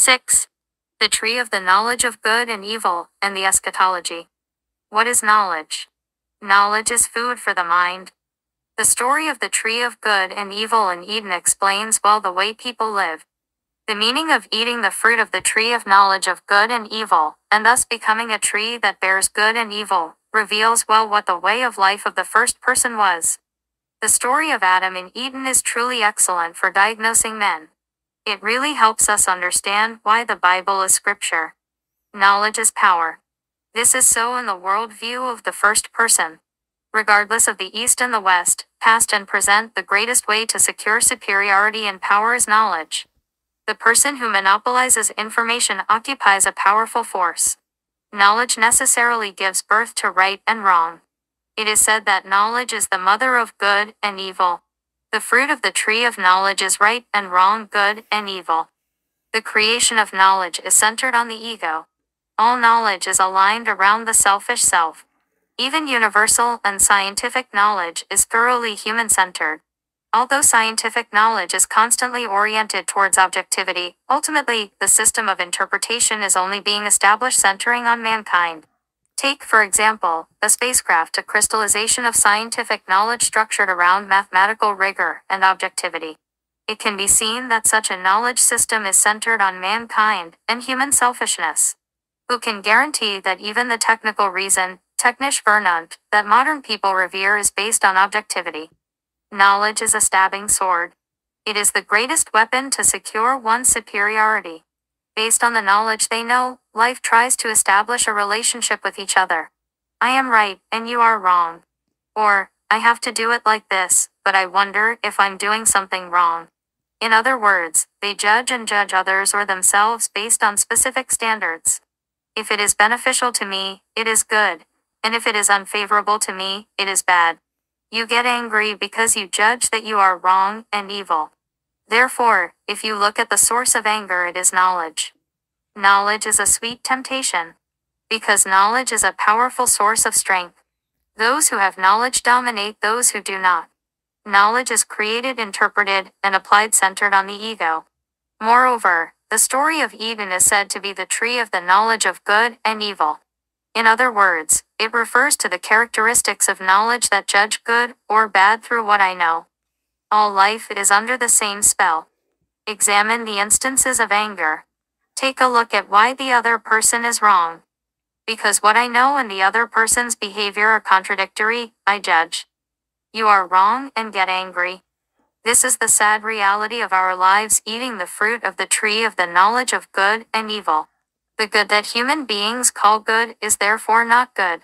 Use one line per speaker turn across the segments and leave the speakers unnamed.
6. The tree of the knowledge of good and evil, and the eschatology. What is knowledge? Knowledge is food for the mind. The story of the tree of good and evil in Eden explains well the way people live. The meaning of eating the fruit of the tree of knowledge of good and evil, and thus becoming a tree that bears good and evil, reveals well what the way of life of the first person was. The story of Adam in Eden is truly excellent for diagnosing men. It really helps us understand why the Bible is scripture. Knowledge is power. This is so in the world view of the first person. Regardless of the East and the West, past and present, the greatest way to secure superiority and power is knowledge. The person who monopolizes information occupies a powerful force. Knowledge necessarily gives birth to right and wrong. It is said that knowledge is the mother of good and evil. The fruit of the tree of knowledge is right and wrong, good and evil. The creation of knowledge is centered on the ego. All knowledge is aligned around the selfish self. Even universal and scientific knowledge is thoroughly human-centered. Although scientific knowledge is constantly oriented towards objectivity, ultimately, the system of interpretation is only being established centering on mankind. Take, for example, a spacecraft, a crystallization of scientific knowledge structured around mathematical rigor and objectivity. It can be seen that such a knowledge system is centered on mankind and human selfishness. Who can guarantee that even the technical reason, technische Vernunft, that modern people revere is based on objectivity? Knowledge is a stabbing sword. It is the greatest weapon to secure one's superiority. Based on the knowledge they know, life tries to establish a relationship with each other. I am right, and you are wrong. Or, I have to do it like this, but I wonder if I'm doing something wrong. In other words, they judge and judge others or themselves based on specific standards. If it is beneficial to me, it is good, and if it is unfavorable to me, it is bad. You get angry because you judge that you are wrong and evil. Therefore, if you look at the source of anger, it is knowledge. Knowledge is a sweet temptation. Because knowledge is a powerful source of strength. Those who have knowledge dominate those who do not. Knowledge is created, interpreted, and applied centered on the ego. Moreover, the story of Eden is said to be the tree of the knowledge of good and evil. In other words, it refers to the characteristics of knowledge that judge good or bad through what I know. All life is under the same spell. Examine the instances of anger. Take a look at why the other person is wrong. Because what I know and the other person's behavior are contradictory, I judge. You are wrong and get angry. This is the sad reality of our lives, eating the fruit of the tree of the knowledge of good and evil. The good that human beings call good is therefore not good.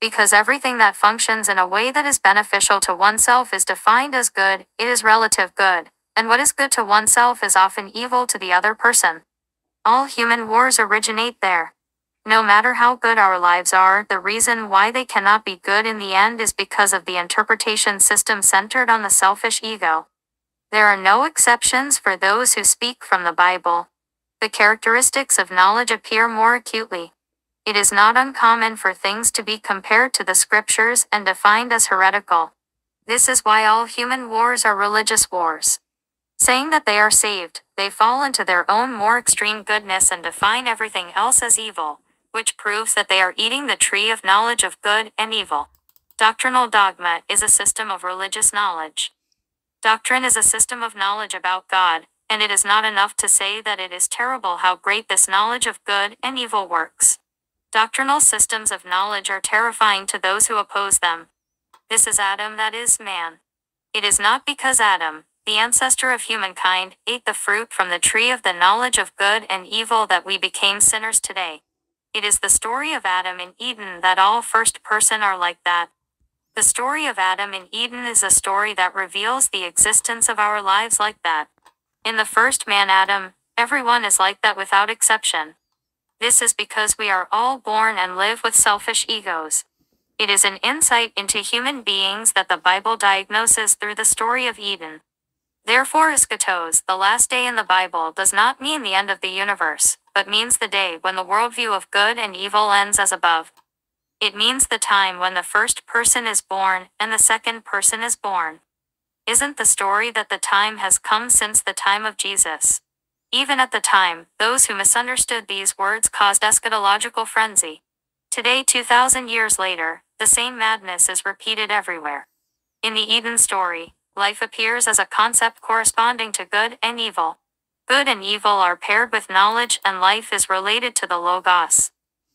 Because everything that functions in a way that is beneficial to oneself is defined as good, it is relative good, and what is good to oneself is often evil to the other person. All human wars originate there. No matter how good our lives are, the reason why they cannot be good in the end is because of the interpretation system centered on the selfish ego. There are no exceptions for those who speak from the Bible. The characteristics of knowledge appear more acutely. It is not uncommon for things to be compared to the scriptures and defined as heretical. This is why all human wars are religious wars. Saying that they are saved, they fall into their own more extreme goodness and define everything else as evil, which proves that they are eating the tree of knowledge of good and evil. Doctrinal dogma is a system of religious knowledge. Doctrine is a system of knowledge about God, and it is not enough to say that it is terrible how great this knowledge of good and evil works. Doctrinal systems of knowledge are terrifying to those who oppose them. This is Adam, that is, man. It is not because Adam, the ancestor of humankind, ate the fruit from the tree of the knowledge of good and evil that we became sinners today. It is the story of Adam in Eden that all first person are like that. The story of Adam in Eden is a story that reveals the existence of our lives like that. In the first man Adam, everyone is like that without exception. This is because we are all born and live with selfish egos. It is an insight into human beings that the Bible diagnoses through the story of Eden. Therefore, eschatos, the last day in the Bible, does not mean the end of the universe, but means the day when the worldview of good and evil ends as above. It means the time when the first person is born and the second person is born. Isn't the story that the time has come since the time of Jesus? Even at the time, those who misunderstood these words caused eschatological frenzy. Today, 2,000 years later, the same madness is repeated everywhere. In the Eden story, life appears as a concept corresponding to good and evil. Good and evil are paired with knowledge, and life is related to the Logos.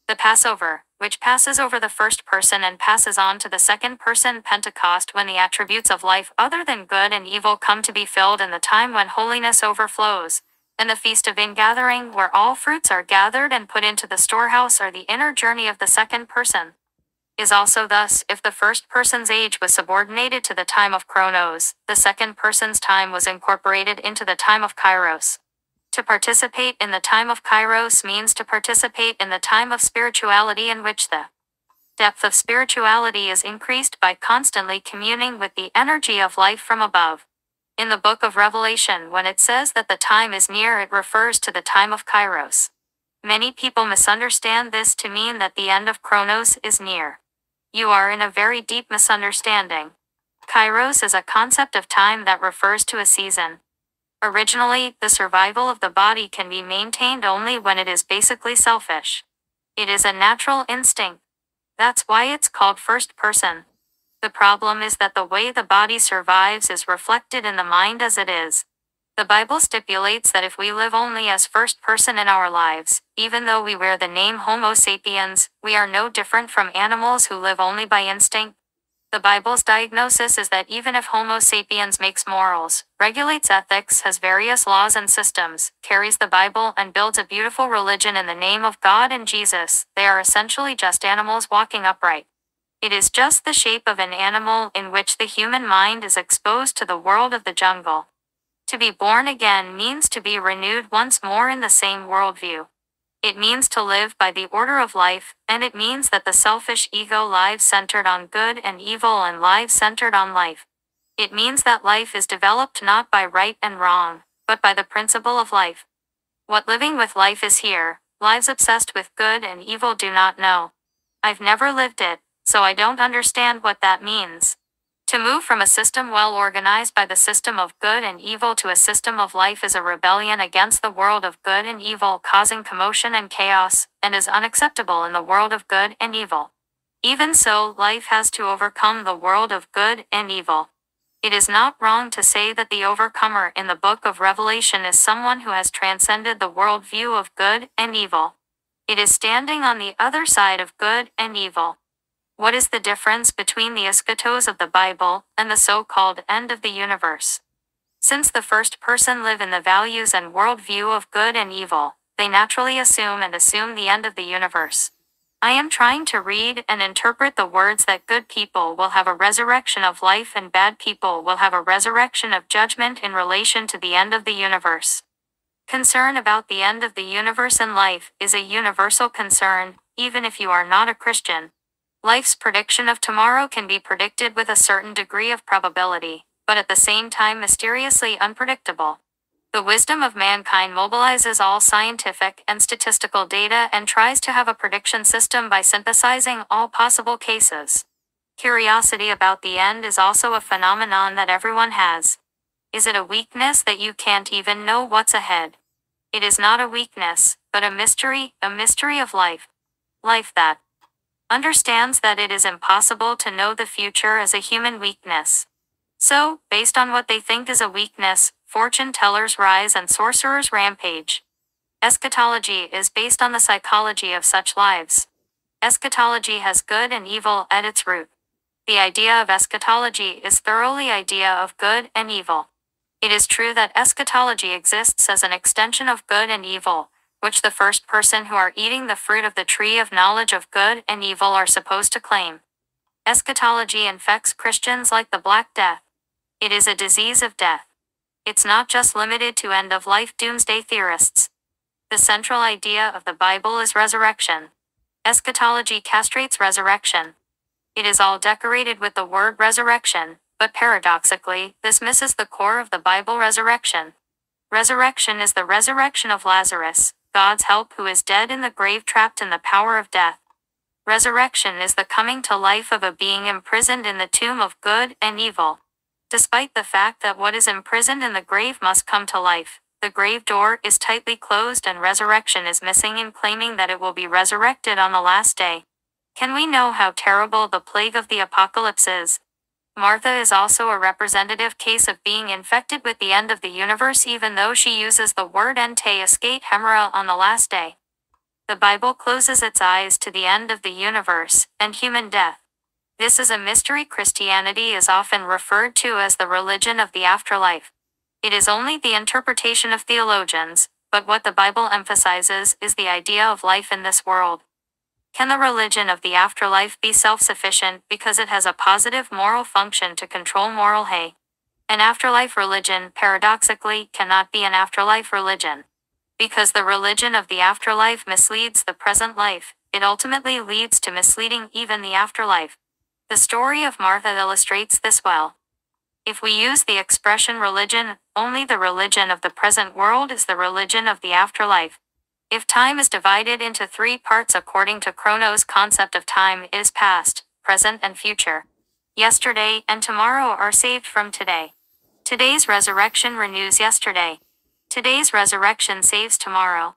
The Passover, which passes over the first person and passes on to the second person, Pentecost, when the attributes of life other than good and evil come to be filled, in the time when holiness overflows, and the Feast of Ingathering, where all fruits are gathered and put into the storehouse, are the inner journey of the second person. Is also thus, if the first person's age was subordinated to the time of Chronos, the second person's time was incorporated into the time of Kairos. To participate in the time of Kairos means to participate in the time of spirituality, in which the depth of spirituality is increased by constantly communing with the energy of life from above. In the book of Revelation, when it says that the time is near, it refers to the time of Kairos. Many people misunderstand this to mean that the end of Chronos is near. You are in a very deep misunderstanding. Kairos is a concept of time that refers to a season. Originally, the survival of the body can be maintained only when it is basically selfish. It is a natural instinct. That's why it's called first person. The problem is that the way the body survives is reflected in the mind as it is. The Bible stipulates that if we live only as first person in our lives, even though we wear the name Homo sapiens, we are no different from animals who live only by instinct. The Bible's diagnosis is that even if Homo sapiens makes morals, regulates ethics, has various laws and systems, carries the Bible, and builds a beautiful religion in the name of God and Jesus, they are essentially just animals walking upright. It is just the shape of an animal in which the human mind is exposed to the world of the jungle. To be born again means to be renewed once more in the same worldview. It means to live by the order of life, and it means that the selfish ego lives centered on good and evil and lives centered on life. It means that life is developed not by right and wrong, but by the principle of life. What living with life is here, lives obsessed with good and evil do not know. I've never lived it, so I don't understand what that means. To move from a system well organized by the system of good and evil to a system of life is a rebellion against the world of good and evil, causing commotion and chaos, and is unacceptable in the world of good and evil. Even so, life has to overcome the world of good and evil. It is not wrong to say that the overcomer in the book of Revelation is someone who has transcended the world view of good and evil. It is standing on the other side of good and evil. What is the difference between the eschatos of the Bible and the so-called end of the universe? Since the first person live in the values and worldview of good and evil, they naturally assume the end of the universe. I am trying to read and interpret the words that good people will have a resurrection of life and bad people will have a resurrection of judgment in relation to the end of the universe. Concern about the end of the universe and life is a universal concern, even if you are not a Christian. Life's prediction of tomorrow can be predicted with a certain degree of probability, but at the same time mysteriously unpredictable. The wisdom of mankind mobilizes all scientific and statistical data and tries to have a prediction system by synthesizing all possible cases. Curiosity about the end is also a phenomenon that everyone has. Is it a weakness that you can't even know what's ahead? It is not a weakness, but a mystery of life. Life that understands that it is impossible to know the future as a human weakness. So, based on what they think is a weakness, fortune tellers rise and sorcerers rampage. Eschatology is based on the psychology of such lives. Eschatology has good and evil at its root. The idea of eschatology is thoroughly idea of good and evil. It is true that eschatology exists as an extension of good and evil, which the first person who are eating the fruit of the tree of knowledge of good and evil are supposed to claim. Eschatology infects Christians like the Black Death. It is a disease of death. It's not just limited to end-of-life doomsday theorists. The central idea of the Bible is resurrection. Eschatology castrates resurrection. It is all decorated with the word resurrection, but paradoxically, this misses the core of the Bible resurrection. Resurrection is the resurrection of Lazarus, God's help who is dead in the grave trapped in the power of death. Resurrection is the coming to life of a being imprisoned in the tomb of good and evil. Despite the fact that what is imprisoned in the grave must come to life, the the grave door is tightly closed and resurrection is missing in claiming that it will be resurrected on the last day. Can we know how terrible the plague of the apocalypse is? Martha is also a representative case of being infected with the end of the universe, even though she uses the word ente escate hemera on the last day. The Bible closes its eyes to the end of the universe and human death. This is a mystery. Christianity is often referred to as the religion of the afterlife. It is only the interpretation of theologians, but what the Bible emphasizes is the idea of life in this world. Can the religion of the afterlife be self-sufficient because it has a positive moral function to control moral hay? An afterlife religion, paradoxically, cannot be an afterlife religion. Because the religion of the afterlife misleads the present life, it ultimately leads to misleading even the afterlife. The story of Martha illustrates this well. If we use the expression religion, only the religion of the present world is the religion of the afterlife. If time is divided into 3 parts according to Chronos' concept of time, it is past, present and future. Yesterday and tomorrow are saved from today. Today's resurrection renews yesterday. Today's resurrection saves tomorrow.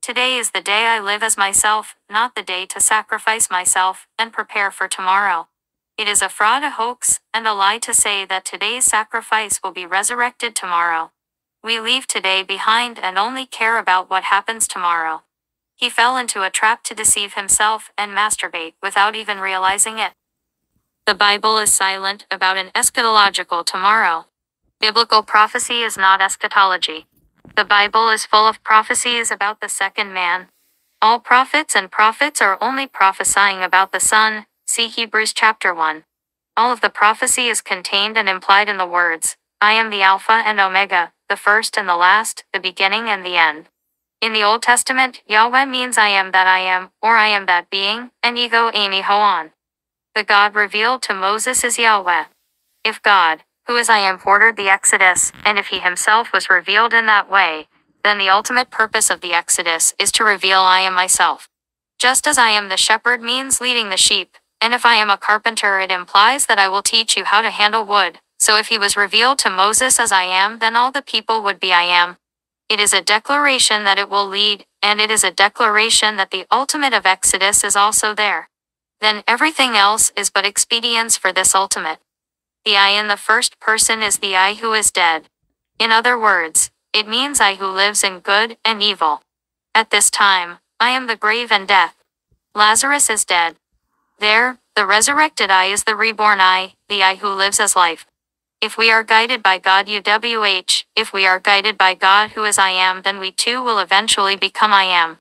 Today is the day I live as myself, not the day to sacrifice myself and prepare for tomorrow. It is a fraud, a hoax, and a lie to say that today's sacrifice will be resurrected tomorrow. We leave today behind and only care about what happens tomorrow. He fell into a trap to deceive himself and masturbate without even realizing it. The Bible is silent about an eschatological tomorrow. Biblical prophecy is not eschatology. The Bible is full of prophecies about the second man. All prophets are only prophesying about the Son. See Hebrews chapter 1. All of the prophecy is contained and implied in the words, I am the Alpha and Omega, the first and the last, the beginning and the end. In the Old Testament, Yahweh means I am that I am, or I am that being, and ego eimi hoan. The God revealed to Moses is Yahweh. If God, who is I am, ordered the Exodus, and if he himself was revealed in that way, then the ultimate purpose of the Exodus is to reveal I am myself. Just as I am the shepherd means leading the sheep, and if I am a carpenter it implies that I will teach you how to handle wood. So if he was revealed to Moses as I am, then all the people would be I am. It is a declaration that it will lead, and it is a declaration that the ultimate of Exodus is also there. Then everything else is but expedience for this ultimate. The I in the first person is the I who is dead. In other words, it means I who lives in good and evil. At this time, I am the grave and death. Lazarus is dead. There, the resurrected I is the reborn I, the I who lives as life. If we are guided by God if we are guided by God who is I am, then we too will eventually become I am.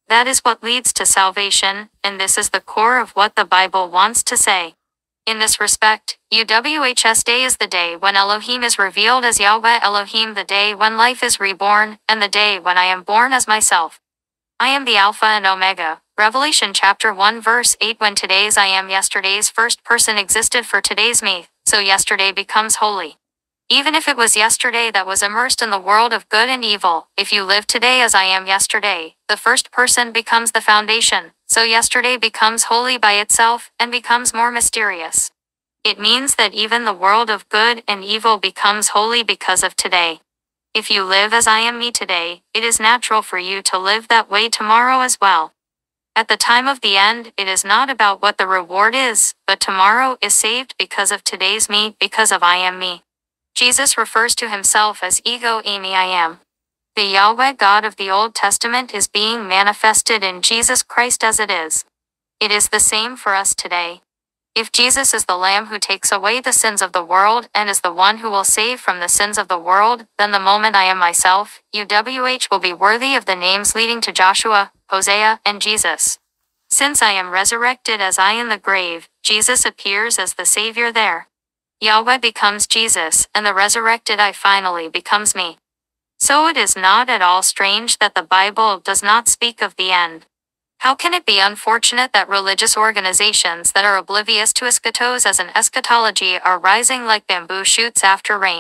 That is what leads to salvation, and this is the core of what the Bible wants to say. In this respect, UWHS day is the day when Elohim is revealed as Yahweh Elohim, the day when life is reborn, and the day when I am born as myself. I am the Alpha and Omega. Revelation chapter 1 verse 8. When today's I am yesterday's first person existed for today's me, so yesterday becomes holy. Even if it was yesterday that was immersed in the world of good and evil, if you live today as I am yesterday, the first person becomes the foundation, so yesterday becomes holy by itself and becomes more mysterious. It means that even the world of good and evil becomes holy because of today. If you live as I am me today, it is natural for you to live that way tomorrow as well. At the time of the end, it is not about what the reward is, but tomorrow is saved because of today's me, because of I am me. Jesus refers to himself as ego eimi I am. The Yahweh God of the Old Testament is being manifested in Jesus Christ as it is. It is the same for us today. If Jesus is the Lamb who takes away the sins of the world and is the one who will save from the sins of the world, then the moment I am myself, UWH will be worthy of the names leading to Joshua, Hosea, and Jesus. Since I am resurrected as I in the grave, Jesus appears as the Savior there. Yahweh becomes Jesus, and the resurrected I finally becomes me. So it is not at all strange that the Bible does not speak of the end. How can it be unfortunate that religious organizations that are oblivious to eschatos as an eschatology are rising like bamboo shoots after rain?